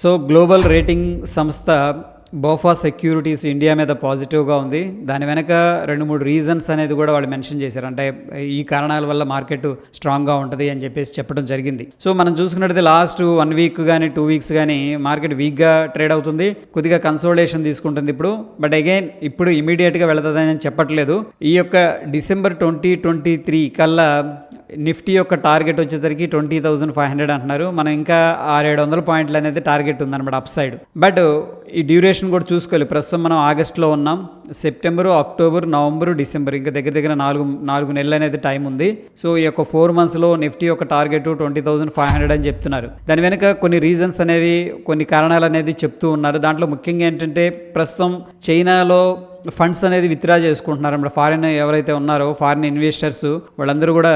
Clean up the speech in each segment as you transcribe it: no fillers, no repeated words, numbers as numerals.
So global rating సంస్థ బోఫా securities India మీద పాజిటివ్గా ఉంది. దాని వెనక 2-3 రీజన్స్ అనేది కూడా వాళ్ళు మెన్షన్ చేశారు. అంటే ఈ కారణాల వల్ల మార్కెట్ స్ట్రాంగ్గా ఉంటుంది అని చెప్పేసి చెప్పడం జరిగింది. సో మనం చూసుకున్నట్లయితే లాస్ట్ 1 వీక్ కానీ 2 వీక్స్ కానీ మార్కెట్ వీక్గా ట్రేడ్ అవుతుంది, కొద్దిగా కన్సోలిడేషన్ తీసుకుంటుంది ఇప్పుడు. బట్ అగైన్ ఇప్పుడు ఇమీడియట్గా వెళుతుందని చెప్పట్లేదు. ఈ యొక్క డిసెంబర్ 2023 కల్లా నిఫ్టీ యొక్క టార్గెట్ వచ్చేసరికి 20,500 అంటున్నారు. మనం ఇంకా 600-700 పాయింట్లు అనేది టార్గెట్ ఉందన్నమాట అప్ సైడ్. బట్ ఈ డ్యూరేషన్ కూడా చూసుకోవాలి. ప్రస్తుతం మనం ఆగస్టులో ఉన్నాం, సెప్టెంబరు, అక్టోబర్, నవంబరు, డిసెంబర్, ఇంకా దగ్గర 4 నెలలు అనేది టైం ఉంది. సో ఈ యొక్క 4 monthsలో నిఫ్టీ యొక్క టార్గెట్ 20,500 అని చెప్తున్నారు. దాని వెనుక కొన్ని రీజన్స్ అనేవి, కొన్ని కారణాలు అనేది చెప్తూ ఉన్నారు. దాంట్లో ముఖ్యంగా ఏంటంటే ప్రస్తుతం చైనాలో ఫండ్స్ అనేది విత్డ్రా చేసుకుంటున్నారు అన్నమాట. ఫారిన్ ఎవరైతే ఉన్నారో ఫారిన్ ఇన్వెస్టర్స్ వాళ్ళందరూ కూడా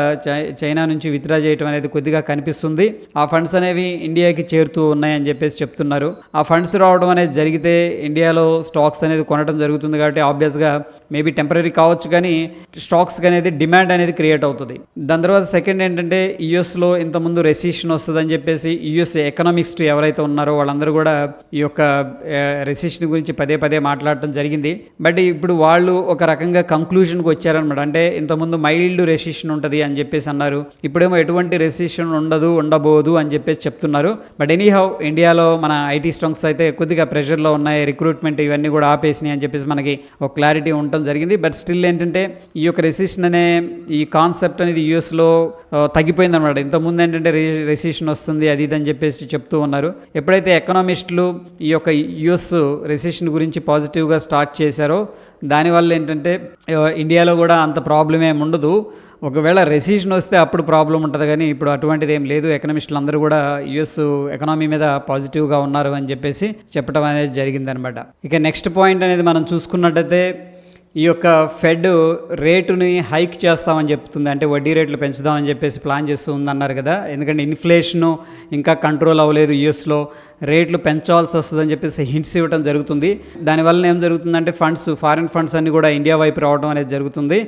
చైనా నుంచి విత్డ్రా చేయడం అనేది కొద్దిగా కనిపిస్తుంది. ఆ ఫండ్స్ అనేవి ఇండియాకి చేరుతూ ఉన్నాయని చెప్పేసి చెప్తున్నారు. ఆ ఫండ్స్ రావడం అనేది జరిగితే ఇండియాలో స్టాక్స్ అనేది కొనడం జరుగుతుంది. కాబట్టి ఆబ్వియస్గా మేబీ టెంపరీ కావచ్చు, కానీ స్టాక్స్కి అనేది డిమాండ్ అనేది క్రియేట్ అవుతుంది. దాని తర్వాత సెకండ్ ఏంటంటే యూఎస్లో ఇంతకుముందు రెసిషన్ వస్తుందని చెప్పేసి యూఎస్ ఎకనామిక్స్ట్ ఎవరైతే ఉన్నారో వాళ్ళందరూ కూడా ఈ యొక్క రెసిషన్ గురించి పదే మాట్లాడటం జరిగింది. బట్ ఇప్పుడు వాళ్ళు ఒక రకంగా కంక్లూజన్కి వచ్చారనమాట. అంటే ఇంతకుముందు మైల్డ్ రెసిషన్ ఉంటుంది అని చెప్పేసి అన్నారు, ఇప్పుడేమో ఎటువంటి రెసిషన్ ఉండబోదు అని చెప్పేసి చెప్తున్నారు. బట్ ఎనీహౌ ఇండియాలో మన ఐటీ స్టాక్స్ అయితే కొద్దిగా ప్రెషర్లో ఉన్నాయి, రిక్రూట్మెంట్ ఇవన్నీ కూడా ఆపేసినాయి అని చెప్పేసి మనకి ఒక క్లారిటీ ఉండటం జరిగింది. బట్ స్టిల్ ఏంటంటే ఈ యొక్క రెసిషన్ అనే ఈ కాన్సెప్ట్ అనేది యూఎస్లో తగ్గిపోయింది అనమాట. ఇంతకుముందు ఏంటంటే రెసిషన్ వస్తుంది అది ఇది అని చెప్పేసి చెప్తూ ఉన్నారు. ఎప్పుడైతే ఎకనామిస్టులు ఈ యొక్క యూఎస్ రెసిషన్ గురించి పాజిటివ్గా స్టార్ట్ చేశారో దానివల్ల ఏంటంటే ఇండియాలో కూడా అంత ప్రాబ్లం ఏమి ఉండదు. ఒకవేళ రెసిషన్ వస్తే అప్పుడు ప్రాబ్లం ఉంటుంది, కానీ ఇప్పుడు అటువంటిది ఏం లేదు. ఎకనామిస్టులు అందరూ కూడా యూఎస్ ఎకనామీ మీద పాజిటివ్గా ఉన్నారు అని చెప్పేసి చెప్పడం అనేది జరిగిందనమాట. ఇక నెక్స్ట్ పాయింట్ అనేది మనం చూసుకున్నట్టయితే ఈ యొక్క ఫెడ్ రేటుని హైక్ చేస్తామని చెప్తుంది. అంటే వడ్డీ రేట్లు పెంచుదామని చెప్పేసి ప్లాన్ చేస్తూ ఉందన్నారు కదా. ఎందుకంటే ఇన్ఫ్లేషను ఇంకా కంట్రోల్ అవ్వలేదు, యూఎస్లో రేట్లు పెంచాల్సి వస్తుందని చెప్పేసి హింట్స్ ఇవ్వడం జరుగుతుంది. దానివల్ల ఏం జరుగుతుందంటే ఫారిన్ ఫండ్స్ అన్నీ కూడా ఇండియా వైపు రావడం అనేది జరుగుతుంది.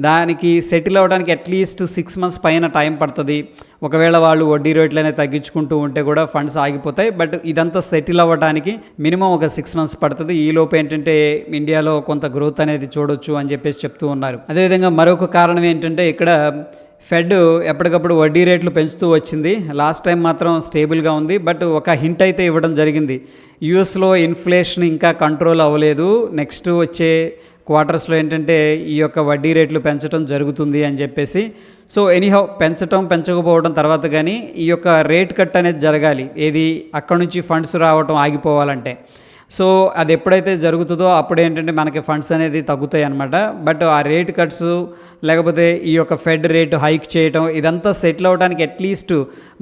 దానికి సెటిల్ అవ్వడానికి అట్లీస్ట్ 6 months పైన టైం పడుతుంది. ఒకవేళ వాళ్ళు వడ్డీ రేట్లు అనేది తగ్గించుకుంటూ ఉంటే కూడా ఫండ్స్ ఆగిపోతాయి. బట్ ఇదంతా సెటిల్ అవ్వడానికి మినిమం ఒక 6 months పడుతుంది. ఈలోపు ఏంటంటే ఇండియాలో కొంత గ్రోత్ అనేది చూడొచ్చు అని చెప్పేసి చెప్తూ ఉన్నారు. అదేవిధంగా మరొక కారణం ఏంటంటే ఇక్కడ ఫెడ్ ఎప్పటికప్పుడు వడ్డీ రేట్లు పెంచుతూ వచ్చింది. లాస్ట్ టైం మాత్రం స్టేబుల్గా ఉంది. బట్ ఒక హింట్ అయితే ఇవ్వడం జరిగింది, యూఎస్లో ఇన్ఫ్లేషన్ ఇంకా కంట్రోల్ అవ్వలేదు, నెక్స్ట్ వచ్చే క్వార్టర్స్లో ఏంటంటే ఈ యొక్క వడ్డీ రేట్లు పెంచడం జరుగుతుంది అని చెప్పేసి. సో ఎనీహౌ పెంచకపోవడం తర్వాత కానీ ఈ యొక్క రేట్ కట్ అనేది జరగాలి, ఏది అక్కడ నుంచి ఫండ్స్ రావడం ఆగిపోవాలంటే. సో అది ఎప్పుడైతే జరుగుతుందో అప్పుడు ఏంటంటే మనకి ఫండ్స్ అనేది తగ్గుతాయి అన్నమాట. బట్ ఆ రేట్ కట్స్ లేకపోతే ఈ యొక్క ఫెడ్ రేటు హైక్ చేయటం ఇదంతా సెటిల్ అవ్వడానికి అట్లీస్ట్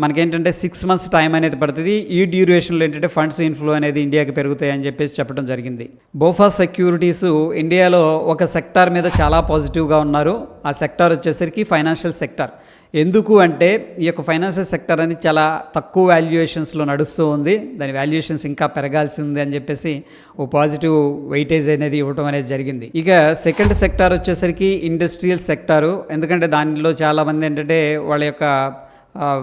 మనకేంటంటే 6 months టైం అనేది పడుతుంది. ఈ డ్యూరేషన్లో ఏంటంటే ఫండ్స్ ఇన్ఫ్లో అనేది ఇండియాకి పెరుగుతాయి అని చెప్పేసి చెప్పడం జరిగింది. బోఫా సెక్యూరిటీస్ ఇండియాలో ఒక సెక్టార్ మీద చాలా పాజిటివ్గా ఉన్నారు. ఆ సెక్టార్ వచ్చేసరికి ఫైనాన్షియల్ సెక్టార్. ఎందుకు అంటే ఈ యొక్క ఫైనాన్షియల్ సెక్టర్ అనేది చాలా తక్కువ వాల్యుయేషన్స్లో నడుస్తూ ఉంది, దాని వాల్యుయేషన్స్ ఇంకా పెరగాల్సి ఉంది అని చెప్పేసి ఓ పాజిటివ్ వెయిటేజ్ అనేది ఇవ్వడం అనేది జరిగింది. ఇక సెకండ్ సెక్టార్ వచ్చేసరికి ఇండస్ట్రియల్ సెక్టారు. ఎందుకంటే దానిలో చాలామంది ఏంటంటే వాళ్ళ యొక్క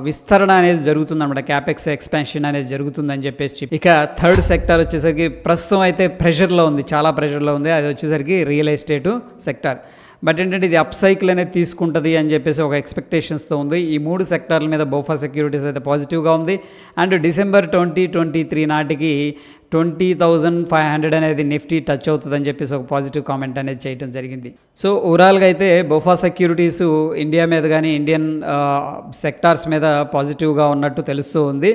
విస్తరణ అనేది జరుగుతుందన్నమాట, క్యాపెక్స్ ఎక్స్పాన్షన్ అనేది జరుగుతుందని చెప్పేసి. ఇక థర్డ్ సెక్టార్ వచ్చేసరికి ప్రస్తుతం అయితే ప్రెషర్లో ఉంది, చాలా ప్రెషర్లో ఉంది. అది వచ్చేసరికి రియల్ ఎస్టేటు సెక్టార్. బట్ ఏంటంటే ఇది అప్ సైకిల్ అనేది తీసుకుంటుంది అని చెప్పేసి ఒక ఎక్స్పెక్టేషన్స్తో ఉంది. ఈ 3 సెక్టార్ల మీద బోఫా సెక్యూరిటీస్ అయితే పాజిటివ్గా ఉంది. అండ్ డిసెంబర్ 2023 నాటికి 20,500 అనేది నిఫ్టీ టచ్ అవుతుందని చెప్పేసి ఒక పాజిటివ్ కామెంట్ అనేది చేయడం జరిగింది. సో ఓవరాల్గా అయితే బోఫా సెక్యూరిటీస్ ఇండియా మీద కానీ ఇండియన్ సెక్టార్స్ మీద పాజిటివ్గా ఉన్నట్టు తెలుస్తూ ఉంది.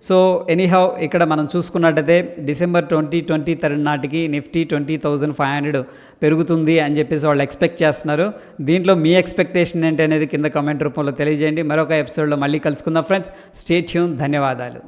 సో ఎనీహౌ ఇక్కడ మనం చూసుకున్నట్టయితే డిసెంబర్ 2023 నాటికి నిఫ్టీ 20,500 పెరుగుతుంది అని చెప్పేసి వాళ్ళు ఎక్స్పెక్ట్ చేస్తున్నారు. దీంట్లో మీ ఎక్స్పెక్టేషన్ ఏంటి అనేది కింద కామెంట్ రూపంలో తెలియజేయండి. మరొక ఎపిసోడ్లో మళ్ళీ కలుసుకుందాం ఫ్రెండ్స్. Stay tune. ధన్యవాదాలు.